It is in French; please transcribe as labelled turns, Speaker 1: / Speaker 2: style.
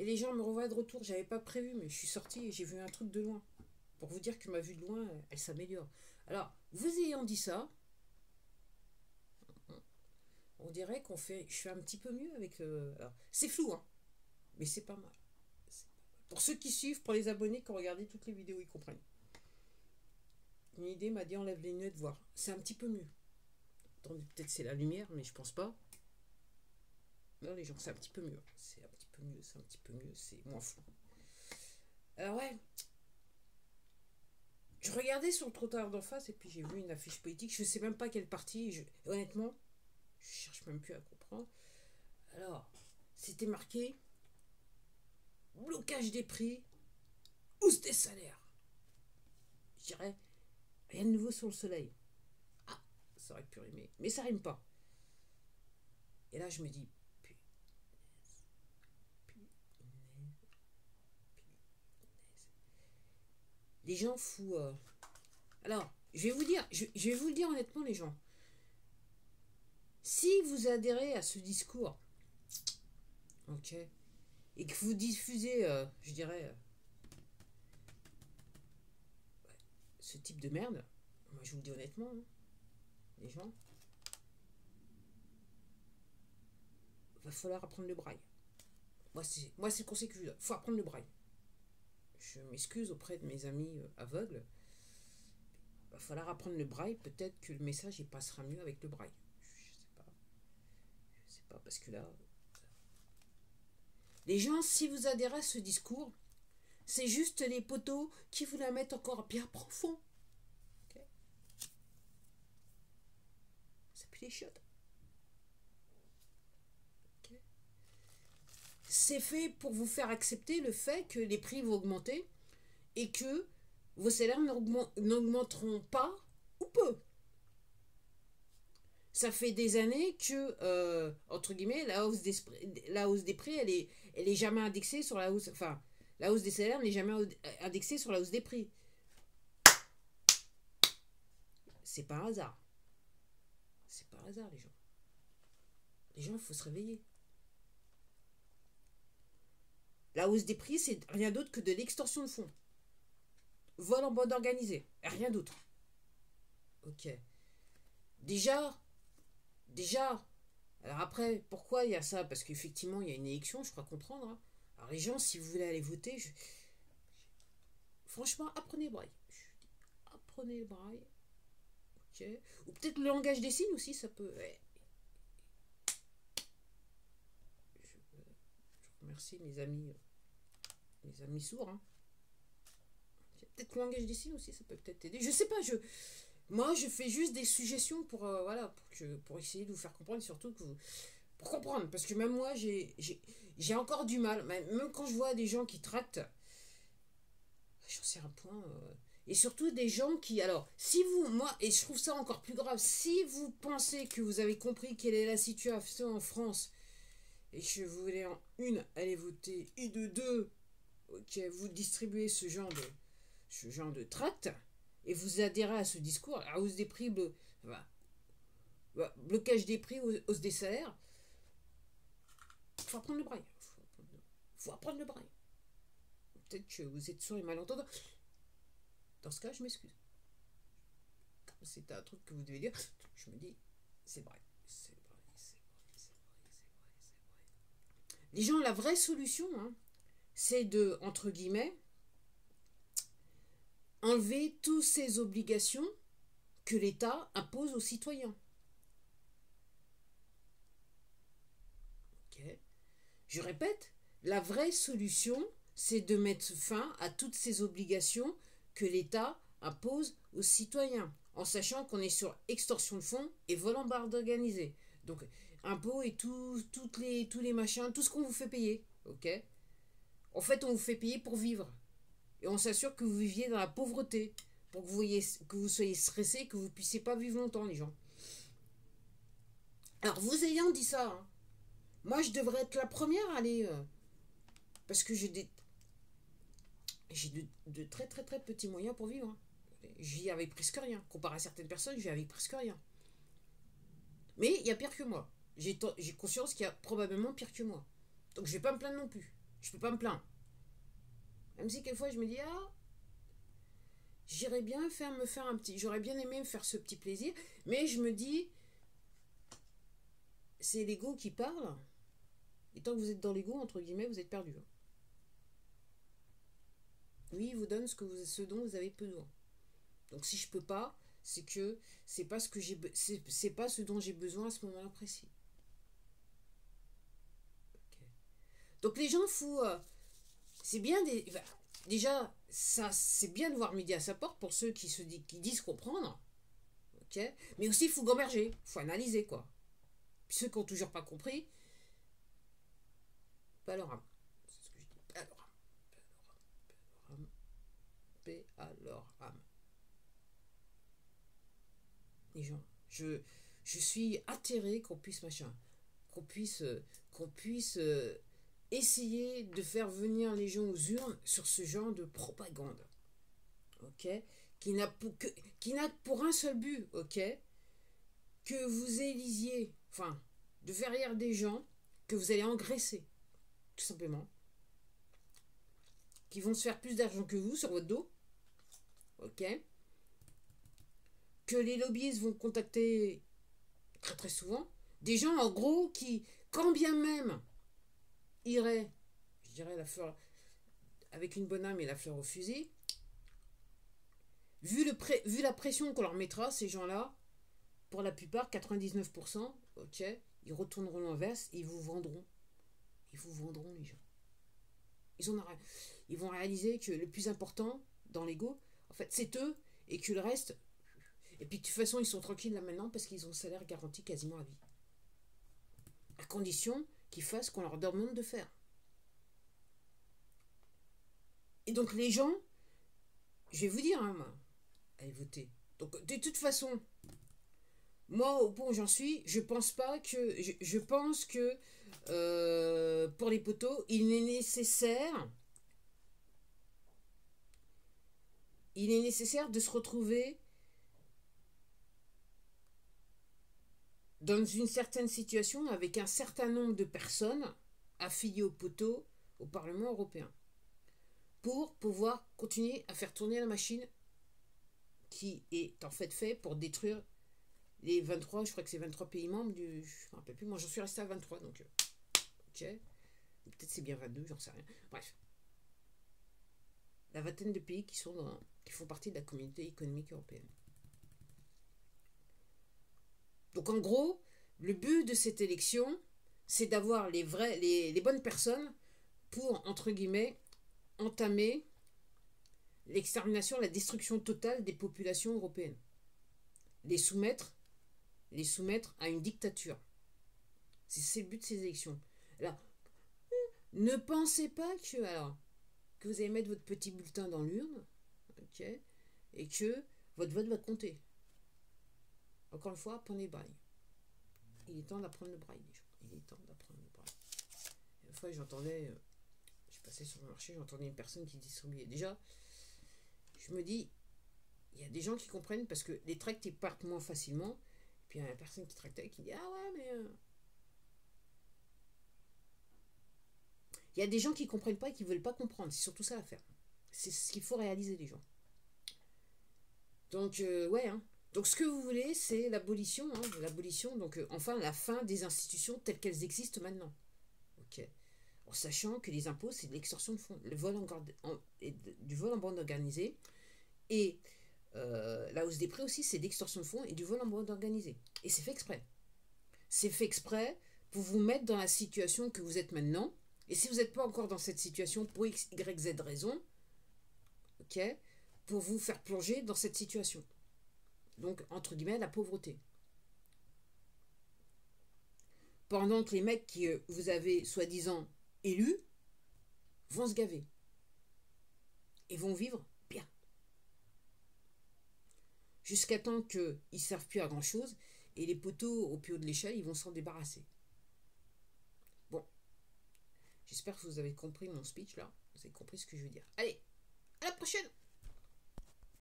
Speaker 1: Et les gens me revoient de retour. J'avais pas prévu, mais je suis sortie et j'ai vu un truc de loin. Pour vous dire que ma vue de loin, elle s'améliore. Alors, vous ayant dit ça, on dirait qu'on fait. Je fais un petit peu mieux avec le. Alors, c'est flou, hein, mais c'est pas mal. Pour ceux qui suivent, pour les abonnés qui ont regardé toutes les vidéos, ils comprennent. Une idée m'a dit enlève les lunettes, voir. C'est un petit peu mieux. Attendez, peut-être c'est la lumière, mais je pense pas. Non, les gens, c'est un petit peu mieux. C'est un petit peu mieux, c'est un petit peu mieux, c'est moins flou. Alors ouais, je regardais sur le trottoir d'en face et puis j'ai vu une affiche politique. Je sais même pas quelle partie. Honnêtement, je cherche même plus à comprendre. Alors, c'était marqué blocage des prix, hausse des salaires. Je dirais rien de nouveau sur le soleil. Ah, ça aurait pu rimer, mais ça rime pas. Et là, je me dis les gens fous. Alors, je vais vous le dire honnêtement, les gens. Si vous adhérez à ce discours, ok, et que vous diffusez, je dirais, ce type de merde, moi je vous le dis honnêtement, hein, les gens, va falloir apprendre le braille. Moi c'est le conseil que je vous donne. Faut apprendre le braille. Je m'excuse auprès de mes amis aveugles. Va falloir apprendre le braille. Peut-être que le message il passera mieux avec le braille. Je sais pas. Je sais pas parce que là, les gens, si vous adhérez à ce discours, c'est juste les poteaux qui vous la mettent encore bien profond. Okay, ça pue les chiottes. Okay, c'est fait pour vous faire accepter le fait que les prix vont augmenter et que vos salaires n'augmenteront pas ou peu. Ça fait des années que, entre guillemets, la hausse des prix, elle est jamais indexée sur la hausse. Enfin, la hausse des salaires n'est jamais indexée sur la hausse des prix. C'est pas un hasard. C'est pas un hasard, les gens. Les gens, il faut se réveiller. La hausse des prix, c'est rien d'autre que de l'extorsion de fonds. Vol en bande organisée. Rien d'autre. Ok. Déjà, alors après, pourquoi il y a ça? Parce qu'effectivement, il y a une élection, je crois comprendre. Hein. Alors les gens, si vous voulez aller voter, franchement, apprenez le braille. Apprenez le braille. Ok. Ou peut-être le langage des signes aussi, ça peut. Ouais. Je remercie mes amis sourds. Hein. Peut-être le langage des signes aussi, ça peut peut-être aider. Je sais pas, moi, je fais juste des suggestions pour, voilà, pour essayer de vous faire comprendre, surtout que pour comprendre, parce que même moi, j'ai encore du mal, même quand je vois des gens qui tractent, j'en sais un point, et surtout des gens qui, alors, si vous, moi, et je trouve ça encore plus grave, si vous pensez que vous avez compris quelle est la situation en France, et que vous voulez en une aller voter, et de deux, ok, vous distribuez ce genre de tract, et vous adhérez à ce discours, à hausse des prix, blocage des prix, hausse des salaires, il faut apprendre le braille. Faut apprendre le braille. Peut-être que vous êtes sourd et malentendant. Dans ce cas, je m'excuse. Comme c'est un truc que vous devez dire, je me dis, c'est braille. C'est braille, c'est braille, c'est braille, c'est braille, c'est braille. Les gens, la vraie solution, hein, c'est de, entre guillemets, enlever toutes ces obligations que l'État impose aux citoyens. Ok. Je répète, la vraie solution, c'est de mettre fin à toutes ces obligations que l'État impose aux citoyens, en sachant qu'on est sur extorsion de fonds et vol en bande organisée. Donc, impôts et tous les machins, tout ce qu'on vous fait payer. Ok. En fait, on vous fait payer pour vivre. Et on s'assure que vous viviez dans la pauvreté, pour que vous soyez stressé, que vous ne puissiez pas vivre longtemps, les gens. Alors, vous ayant dit ça, hein, moi, je devrais être la première à aller... parce que j'ai de très très très petits moyens pour vivre. Hein. Je vis avec presque rien. Comparé à certaines personnes, je vis avec presque rien. Mais il y a pire que moi. J'ai conscience qu'il y a probablement pire que moi. Donc je vais pas me plaindre non plus. Je peux pas me plaindre. Même si quelquefois je me dis, ah, j'irais bien me faire un petit... J'aurais bien aimé me faire ce petit plaisir. Mais je me dis, c'est l'ego qui parle. Et tant que vous êtes dans l'ego, entre guillemets, vous êtes perdu. Oui, il vous donne ce dont vous avez besoin. Donc si je peux pas, c'est que c'est pas c'est pas ce dont j'ai besoin à ce moment-là précis. Okay. Donc les gens c'est bien déjà ça c'est bien de voir midi à sa porte pour ceux qui disent comprendre. OK? Mais aussi il faut gamberger, il faut analyser quoi. Puis ceux qui n'ont toujours pas compris, pas leur âme. C'est ce que je dis, pas leur âme. Paix à leur âme. Les gens, je suis atterré qu'on puisse qu'on puisse essayer de faire venir les gens aux urnes sur ce genre de propagande, ok, qui n'a pour un seul but, ok, que vous élisiez, enfin, de faire rire des gens que vous allez engraisser, tout simplement, qui vont se faire plus d'argent que vous sur votre dos, ok, que les lobbyistes vont contacter très très souvent, des gens en gros qui, quand bien même iraient, je dirais la fleur, avec une bonne âme et la fleur au fusil, vu la pression qu'on leur mettra, ces gens-là, pour la plupart, 99%, ok, ils retourneront l'inverse, ils vous vendront. Ils vous vendront les gens. Ils vont réaliser que le plus important dans l'ego, en fait, c'est eux, et que le reste... Et puis de toute façon, ils sont tranquilles là maintenant parce qu'ils ont un salaire garanti quasiment à vie. À condition qu'ils fassent ce qu'on leur demande de faire. Et donc les gens, je vais vous dire, hein, moi, allez voter. Donc de toute façon, moi au point où j'en suis, je pense pas que... Je pense que pour les poteaux, il est nécessaire de se retrouver dans une certaine situation avec un certain nombre de personnes affiliées au poteau au Parlement européen pour pouvoir continuer à faire tourner la machine qui est en fait pour détruire les 23, je crois que c'est 23 pays membres je ne me rappelle plus, moi j'en suis resté à 23 donc ok, peut-être c'est bien 22, j'en sais rien, bref, la vingtaine de pays qui font partie de la communauté économique européenne. Donc en gros, le but de cette élection, c'est d'avoir les bonnes personnes pour, entre guillemets, entamer l'extermination, la destruction totale des populations européennes. Les soumettre à une dictature. C'est le but de ces élections. Alors, ne pensez pas que vous allez mettre votre petit bulletin dans l'urne, ok, et que votre vote va compter. Encore une fois, apprenez le braille. Il est temps d'apprendre le braille, les gens. Il est temps d'apprendre le braille. Une fois, je passais sur le marché, j'entendais une personne qui distribuait. Déjà, je me dis, il y a des gens qui comprennent parce que les tracts ils partent moins facilement. Puis il y a une personne qui tractait qui dit, ah ouais, mais... Il y a des gens qui ne comprennent pas et qui ne veulent pas comprendre. C'est surtout ça l'affaire. C'est ce qu'il faut réaliser, les gens. Donc, ouais, hein. Donc ce que vous voulez, c'est l'abolition, donc enfin la fin des institutions telles qu'elles existent maintenant. Ok. En sachant que les impôts, c'est de l'extorsion de fonds, du vol en bande organisée, et la hausse des prix aussi, c'est d'extorsion de fonds et du vol en bande organisée. Et c'est fait exprès. C'est fait exprès pour vous mettre dans la situation que vous êtes maintenant, et si vous n'êtes pas encore dans cette situation pour X, Y, Z raison, ok, pour vous faire plonger dans cette situation. Donc, entre guillemets, la pauvreté. Pendant que les mecs qui vous avez soi-disant élus vont se gaver. Et vont vivre bien. Jusqu'à temps qu'ils ne servent plus à grand-chose. Et les poteaux au plus haut de l'échelle, ils vont s'en débarrasser. Bon. J'espère que vous avez compris mon speech là. Vous avez compris ce que je veux dire. Allez, à la prochaine!